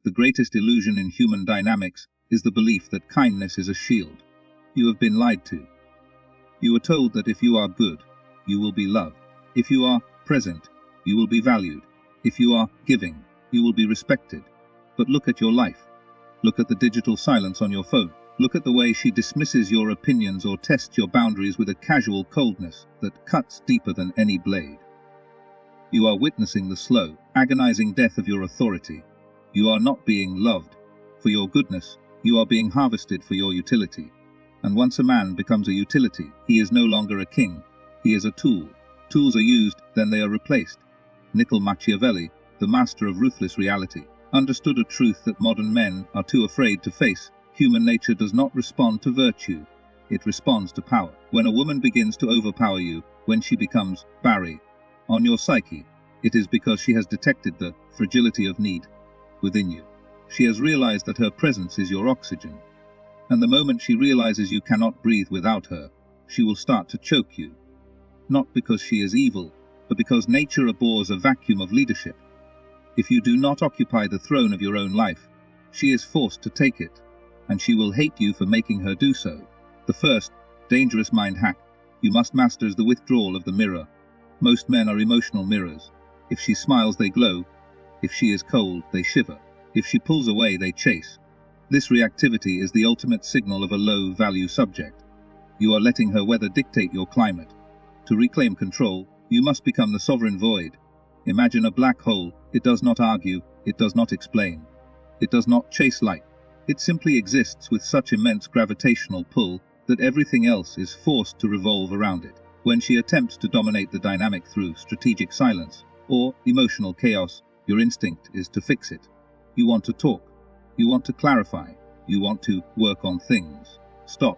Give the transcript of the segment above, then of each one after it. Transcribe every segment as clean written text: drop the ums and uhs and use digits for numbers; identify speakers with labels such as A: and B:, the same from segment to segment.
A: The greatest illusion in human dynamics is the belief that kindness is a shield. You have been lied to. You were told that if you are good, you will be loved. If you are present, you will be valued. If you are giving, you will be respected. But look at your life. Look at the digital silence on your phone. Look at the way she dismisses your opinions or tests your boundaries with a casual coldness that cuts deeper than any blade. You are witnessing the slow, agonizing death of your authority. You are not being loved for your goodness. You are being harvested for your utility. And once a man becomes a utility, he is no longer a king. He is a tool. Tools are used, then they are replaced. Machiavelli, the master of ruthless reality, understood a truth that modern men are too afraid to face. Human nature does not respond to virtue. It responds to power. When a woman begins to overpower you, when she becomes Barry on your psyche, it is because she has detected the fragility of need within you. She has realized that her presence is your oxygen. And the moment she realizes you cannot breathe without her, she will start to choke you. Not because she is evil, but because nature abhors a vacuum of leadership. If you do not occupy the throne of your own life, she is forced to take it, and she will hate you for making her do so. The first, dangerous mind hack you must master is the withdrawal of the mirror. Most men are emotional mirrors. If she smiles, they glow. If she is cold, they shiver. If she pulls away, they chase. This reactivity is the ultimate signal of a low-value subject. You are letting her weather dictate your climate. To reclaim control, you must become the sovereign void. Imagine a black hole. It does not argue, it does not explain. It does not chase light. It simply exists with such immense gravitational pull that everything else is forced to revolve around it. When she attempts to dominate the dynamic through strategic silence or emotional chaos, your instinct is to fix it. You want to talk. You want to clarify. You want to work on things. Stop.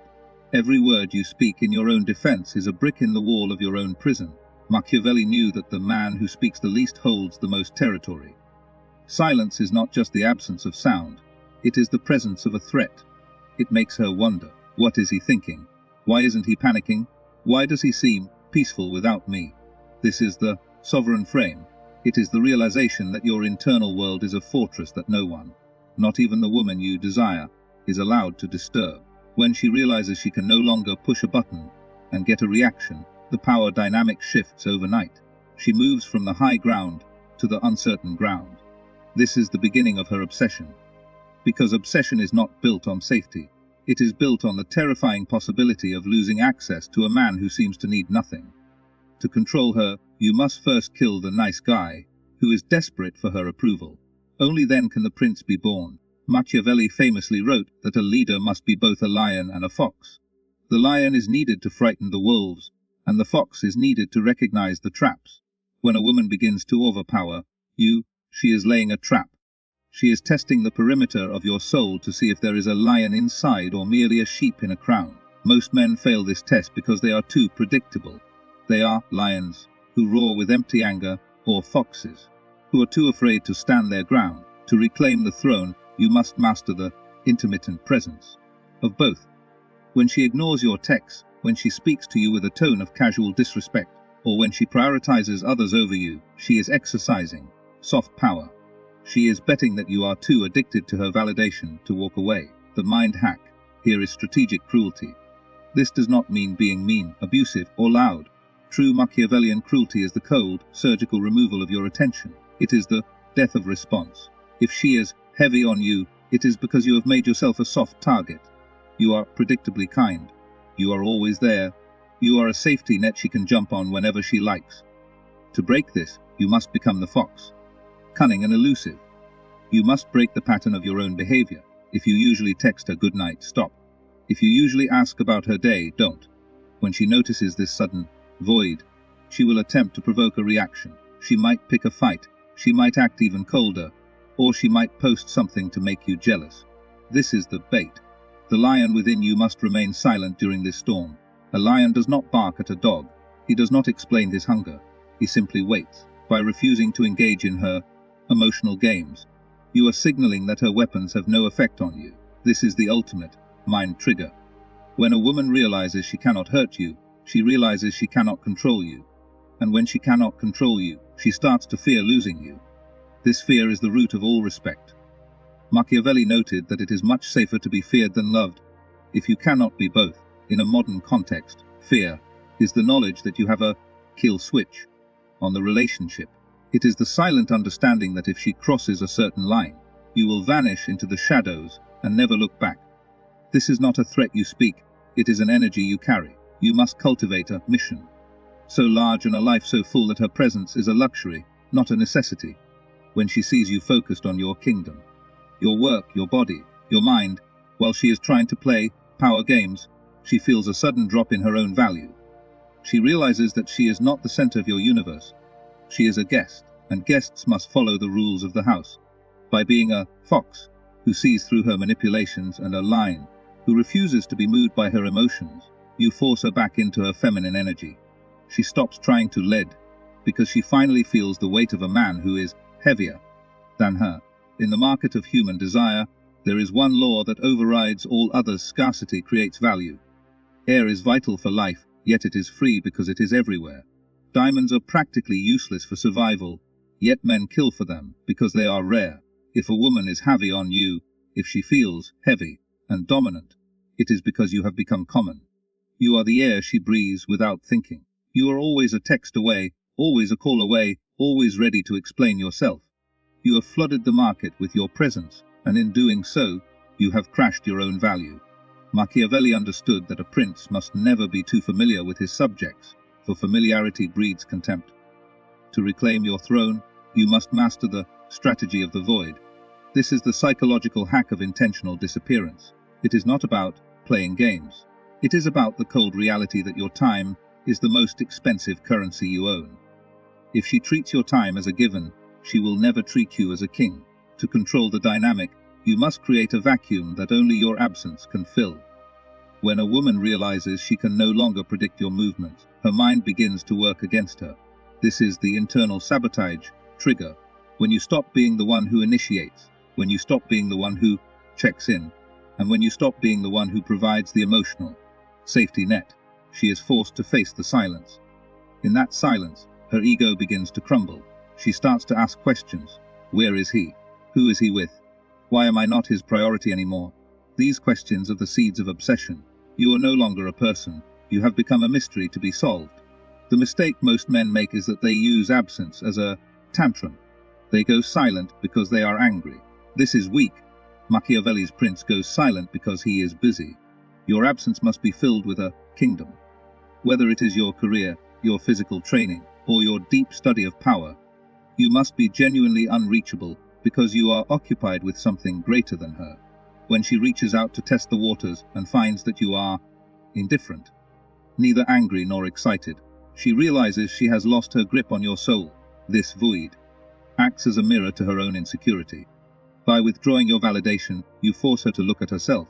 A: Every word you speak in your own defense is a brick in the wall of your own prison. Machiavelli knew that the man who speaks the least holds the most territory. Silence is not just the absence of sound. It is the presence of a threat. It makes her wonder, what is he thinking? Why isn't he panicking? Why does he seem peaceful without me? This is the sovereign frame. It is the realization that your internal world is a fortress that no one, not even the woman you desire, is allowed to disturb. When she realizes she can no longer push a button and get a reaction, the power dynamic shifts overnight. She moves from the high ground to the uncertain ground. This is the beginning of her obsession. Because obsession is not built on safety. It is built on the terrifying possibility of losing access to a man who seems to need nothing. To control her, you must first kill the nice guy, who is desperate for her approval. Only then can the prince be born. Machiavelli famously wrote that a leader must be both a lion and a fox. The lion is needed to frighten the wolves, and the fox is needed to recognize the traps. When a woman begins to overpower you, she is laying a trap. She is testing the perimeter of your soul to see if there is a lion inside or merely a sheep in a crown. Most men fail this test because they are too predictable. They are lions who roar with empty anger, or foxes who are too afraid to stand their ground. To reclaim the throne, you must master the intermittent presence of both. When she ignores your texts, when she speaks to you with a tone of casual disrespect, or when she prioritizes others over you, she is exercising soft power. She is betting that you are too addicted to her validation to walk away. The mind hack here is strategic cruelty. This does not mean being mean, abusive, or loud. True Machiavellian cruelty is the cold, surgical removal of your attention. It is the death of response. If she is heavy on you, it is because you have made yourself a soft target. You are predictably kind. You are always there. You are a safety net she can jump on whenever she likes. To break this, you must become the fox. Cunning and elusive. You must break the pattern of your own behavior. If you usually text her good night, stop. If you usually ask about her day, don't. When she notices this sudden void, she will attempt to provoke a reaction. She might pick a fight. She might act even colder. Or she might post something to make you jealous. This is the bait. The lion within you must remain silent during this storm. A lion does not bark at a dog. He does not explain his hunger. He simply waits. By refusing to engage in her emotional games, you are signaling that her weapons have no effect on you. This is the ultimate mind trigger. When a woman realizes she cannot hurt you, she realizes she cannot control you. And when she cannot control you, she starts to fear losing you. This fear is the root of all respect. Machiavelli noted that it is much safer to be feared than loved. If you cannot be both, in a modern context, fear is the knowledge that you have a kill switch on the relationship. It is the silent understanding that if she crosses a certain line, you will vanish into the shadows and never look back. This is not a threat you speak, it is an energy you carry. You must cultivate a mission so large and a life so full that her presence is a luxury, not a necessity. When she sees you focused on your kingdom, your work, your body, your mind, while she is trying to play power games, she feels a sudden drop in her own value. She realizes that she is not the center of your universe. She is a guest, and guests must follow the rules of the house. By being a fox, who sees through her manipulations, and a lion, who refuses to be moved by her emotions, you force her back into her feminine energy. She stops trying to lead, because she finally feels the weight of a man who is heavier than her. In the market of human desire, there is one law that overrides all others: scarcity creates value. Air is vital for life, yet it is free because it is everywhere. Diamonds are practically useless for survival, yet men kill for them because they are rare. If a woman is heavy on you, if she feels heavy and dominant, it is because you have become common. You are the air she breathes without thinking. You are always a text away, always a call away, always ready to explain yourself. You have flooded the market with your presence, and in doing so, you have crashed your own value. Machiavelli understood that a prince must never be too familiar with his subjects, for familiarity breeds contempt. To reclaim your throne, you must master the strategy of the void. This is the psychological hack of intentional disappearance. It is not about playing games. It is about the cold reality that your time is the most expensive currency you own. If she treats your time as a given, she will never treat you as a king. To control the dynamic, you must create a vacuum that only your absence can fill. When a woman realizes she can no longer predict your movements, her mind begins to work against her. This is the internal sabotage trigger. When you stop being the one who initiates, when you stop being the one who checks in, and when you stop being the one who provides the emotional safety net, she is forced to face the silence. In that silence, her ego begins to crumble. She starts to ask questions. Where is he? Who is he with? Why am I not his priority anymore? These questions are the seeds of obsession. You are no longer a person. You have become a mystery to be solved. The mistake most men make is that they use absence as a tantrum. They go silent because they are angry. This is weak. Machiavelli's prince goes silent because he is busy. Your absence must be filled with a kingdom. Whether it is your career, your physical training, or your deep study of power, you must be genuinely unreachable because you are occupied with something greater than her. When she reaches out to test the waters and finds that you are indifferent, neither angry nor excited, she realizes she has lost her grip on your soul. This void acts as a mirror to her own insecurity. By withdrawing your validation, you force her to look at herself.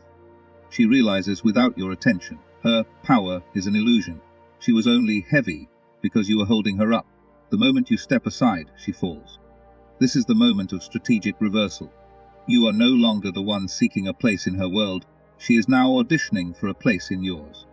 A: She realizes without your attention, her power is an illusion. She was only heavy because you were holding her up. The moment you step aside, she falls. This is the moment of strategic reversal. You are no longer the one seeking a place in her world. She is now auditioning for a place in yours.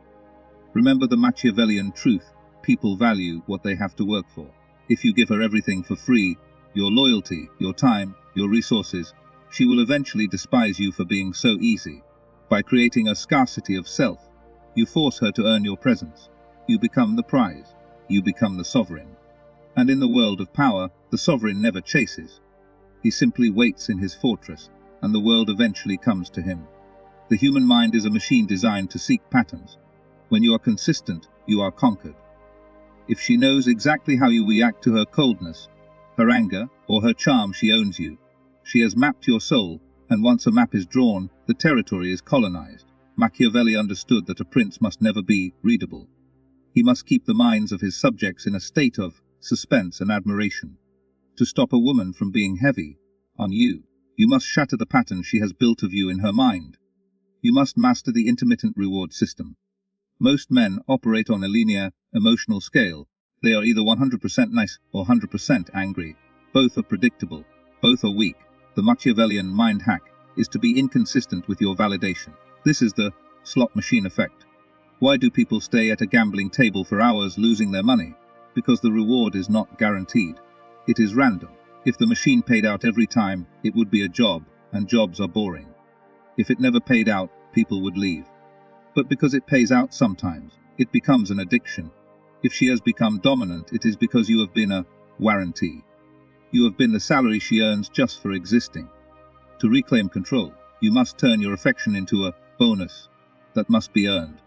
A: Remember the Machiavellian truth: people value what they have to work for. If you give her everything for free, your loyalty, your time, your resources, she will eventually despise you for being so easy. By creating a scarcity of self, you force her to earn your presence. You become the prize. You become the sovereign. And in the world of power, the sovereign never chases. He simply waits in his fortress, and the world eventually comes to him. The human mind is a machine designed to seek patterns. When you are consistent, you are conquered. If she knows exactly how you react to her coldness, her anger, or her charm, she owns you. She has mapped your soul, and once a map is drawn, the territory is colonized. Machiavelli understood that a prince must never be readable. He must keep the minds of his subjects in a state of suspense and admiration. To stop a woman from being heavy on you, you must shatter the pattern she has built of you in her mind. You must master the intermittent reward system. Most men operate on a linear, emotional scale. They are either 100% nice or 100% angry. Both are predictable. Both are weak. The Machiavellian mind hack is to be inconsistent with your validation. This is the slot machine effect. Why do people stay at a gambling table for hours losing their money? Because the reward is not guaranteed. It is random. If the machine paid out every time, it would be a job, and jobs are boring. If it never paid out, people would leave. But because it pays out sometimes, it becomes an addiction. If she has become dominant, it is because you have been a warranty. You have been the salary she earns just for existing. To reclaim control, you must turn your affection into a bonus that must be earned.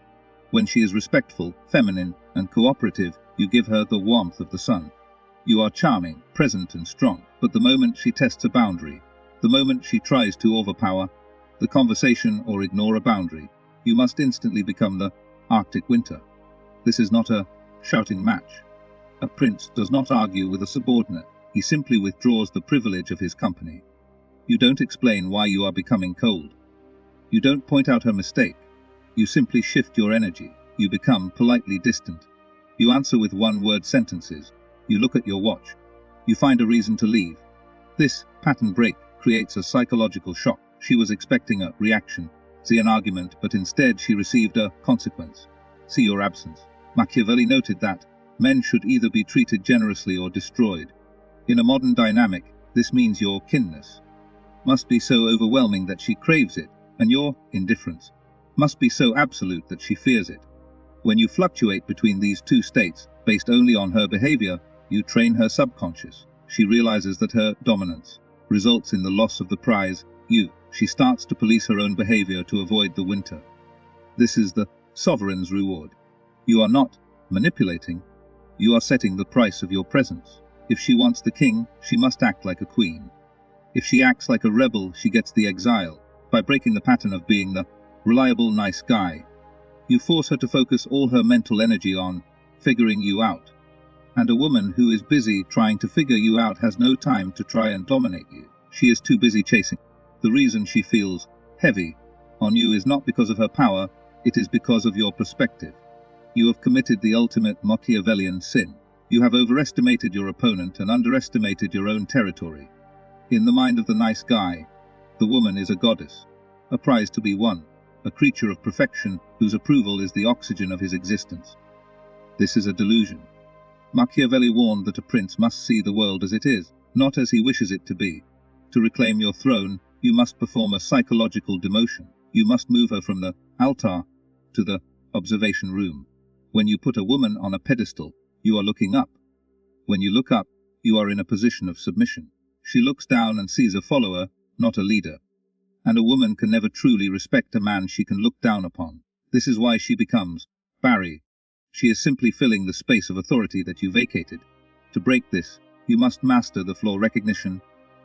A: When she is respectful, feminine, and cooperative, you give her the warmth of the sun. You are charming, present, and strong, but the moment she tests a boundary, the moment she tries to overpower the conversation or ignore a boundary, you must instantly become the Arctic winter. This is not a shouting match. A prince does not argue with a subordinate, he simply withdraws the privilege of his company. You don't explain why you are becoming cold. You don't point out her mistake. You simply shift your energy. You become politely distant. You answer with one-word sentences. You look at your watch. You find a reason to leave. This pattern break creates a psychological shock. She was expecting a reaction, see an argument, but instead she received a consequence. See your absence. Machiavelli noted that men should either be treated generously or destroyed. In a modern dynamic, this means your kinness must be so overwhelming that she craves it, and your indifference must be so absolute that she fears it. When you fluctuate between these two states, based only on her behavior, you train her subconscious. She realizes that her dominance results in the loss of the prize, you. She starts to police her own behavior to avoid the winter. This is the sovereign's reward. You are not manipulating, you are setting the price of your presence. If she wants the king, she must act like a queen. If she acts like a rebel, she gets the exile. By breaking the pattern of being the reliable nice guy, you force her to focus all her mental energy on figuring you out. And a woman who is busy trying to figure you out has no time to try and dominate you. She is too busy chasing. The reason she feels heavy on you is not because of her power, it is because of your perspective. You have committed the ultimate Machiavellian sin. You have overestimated your opponent and underestimated your own territory. In the mind of the nice guy, the woman is a goddess, a prize to be won, a creature of perfection whose approval is the oxygen of his existence. This is a delusion. Machiavelli warned that a prince must see the world as it is, not as he wishes it to be. To reclaim your throne, you must perform a psychological demotion. You must move her from the altar to the observation room. When you put a woman on a pedestal, you are looking up. When you look up, you are in a position of submission. She looks down and sees a follower, not a leader. And a woman can never truly respect a man she can look down upon. This is why she becomes Barry. She is simply filling the space of authority that you vacated. To break this, you must master the flaw recognition.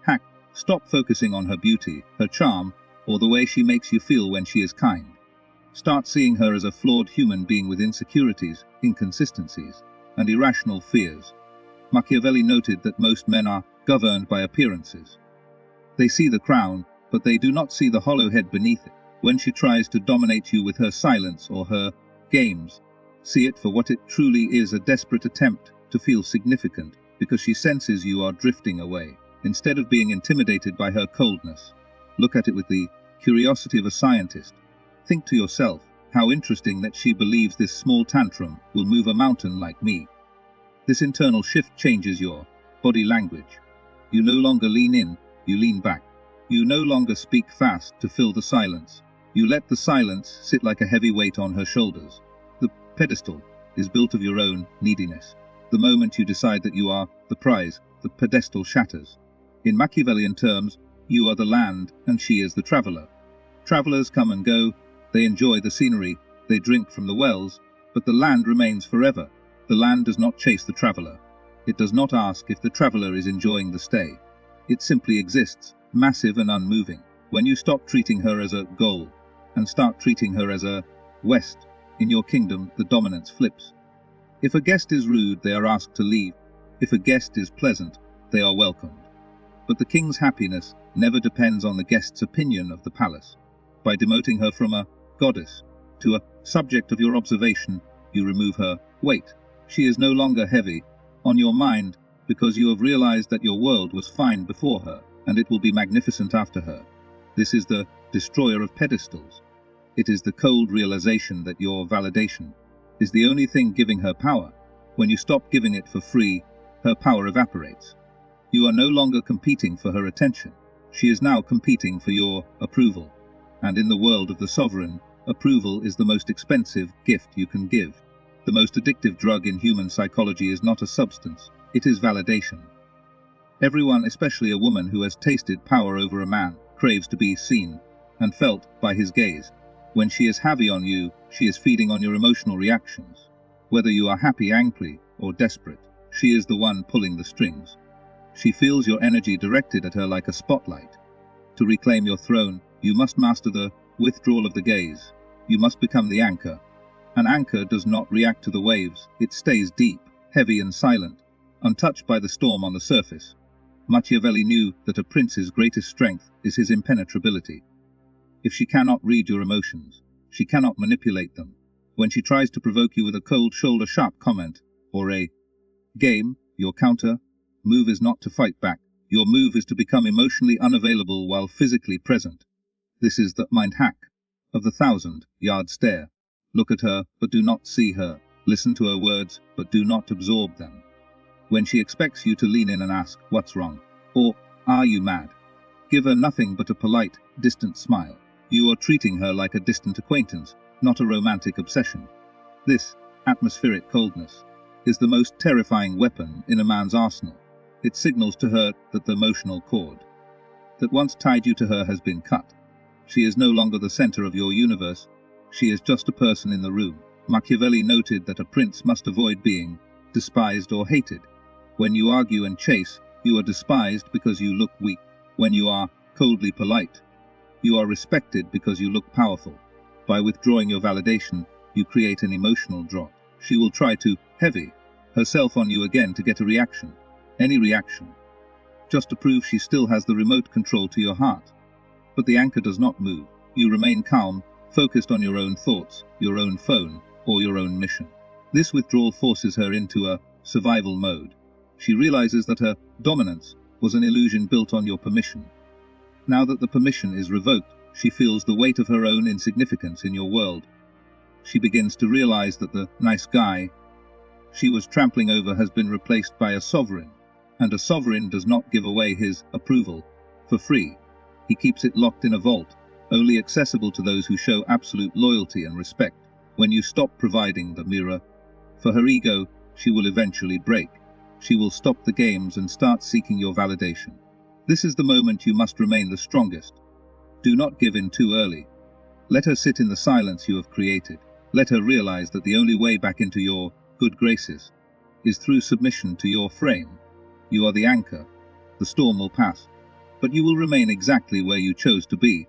A: Hack. Stop focusing on her beauty, her charm, or the way she makes you feel when she is kind. Start seeing her as a flawed human being with insecurities, inconsistencies, and irrational fears. Machiavelli noted that most men are governed by appearances. They see the crown, but they do not see the hollow head beneath it. When she tries to dominate you with her silence or her games, see it for what it truly is, a desperate attempt to feel significant, because she senses you are drifting away. Instead of being intimidated by her coldness, look at it with the curiosity of a scientist. Think to yourself, how interesting that she believes this small tantrum will move a mountain like me. This internal shift changes your body language. You no longer lean in, you lean back. You no longer speak fast to fill the silence. You let the silence sit like a heavy weight on her shoulders. The pedestal is built of your own neediness. The moment you decide that you are the prize, the pedestal shatters. In Machiavellian terms, you are the land and she is the traveler. Travelers come and go, they enjoy the scenery, they drink from the wells, but the land remains forever. The land does not chase the traveler. It does not ask if the traveler is enjoying the stay. It simply exists, massive and unmoving. When you stop treating her as a goal and start treating her as a west, in your kingdom the dominance flips. If a guest is rude, they are asked to leave. If a guest is pleasant, they are welcomed. But the king's happiness never depends on the guest's opinion of the palace. By demoting her from a goddess to a subject of your observation, you remove her weight. She is no longer heavy on your mind because you have realized that your world was fine before her and it will be magnificent after her. This is the destroyer of pedestals. It is the cold realization that your validation is the only thing giving her power. When you stop giving it for free, her power evaporates. You are no longer competing for her attention. She is now competing for your approval. And in the world of the sovereign, approval is the most expensive gift you can give. The most addictive drug in human psychology is not a substance, it is validation. Everyone, especially a woman who has tasted power over a man, craves to be seen and felt by his gaze. When she is heavy on you, she is feeding on your emotional reactions. Whether you are happy, angry, or desperate, she is the one pulling the strings. She feels your energy directed at her like a spotlight. To reclaim your throne, you must master the withdrawal of the gaze. You must become the anchor. An anchor does not react to the waves, it stays deep, heavy and silent, untouched by the storm on the surface. Machiavelli knew that a prince's greatest strength is his impenetrability. If she cannot read your emotions, she cannot manipulate them. When she tries to provoke you with a cold shoulder sharp comment, or a game, your counter move is not to fight back. Your move is to become emotionally unavailable while physically present. This is the mind hack of the 1,000-yard stare. Look at her, but do not see her. Listen to her words, but do not absorb them. When she expects you to lean in and ask, "What's wrong?" or "Are you mad?" give her nothing but a polite, distant smile. You are treating her like a distant acquaintance, not a romantic obsession. This atmospheric coldness is the most terrifying weapon in a man's arsenal. It signals to her that the emotional cord that once tied you to her has been cut. She is no longer the center of your universe. She is just a person in the room. Machiavelli noted that a prince must avoid being despised or hated. When you argue and chase, you are despised because you look weak. When you are coldly polite, you are respected because you look powerful. By withdrawing your validation, you create an emotional drop. She will try to heavy herself on you again to get a reaction. Any reaction. Just to prove she still has the remote control to your heart. But the anchor does not move. You remain calm, focused on your own thoughts, your own phone, or your own mission. This withdrawal forces her into a survival mode. She realizes that her dominance was an illusion built on your permission. Now that the permission is revoked, she feels the weight of her own insignificance in your world. She begins to realize that the nice guy she was trampling over has been replaced by a sovereign, and a sovereign does not give away his approval for free. He keeps it locked in a vault, only accessible to those who show absolute loyalty and respect. When you stop providing the mirror for her ego, she will eventually break. She will stop the games and start seeking your validation. This is the moment you must remain the strongest. Do not give in too early. Let her sit in the silence you have created. Let her realize that the only way back into your good graces is through submission to your frame. You are the anchor. The storm will pass, but you will remain exactly where you chose to be.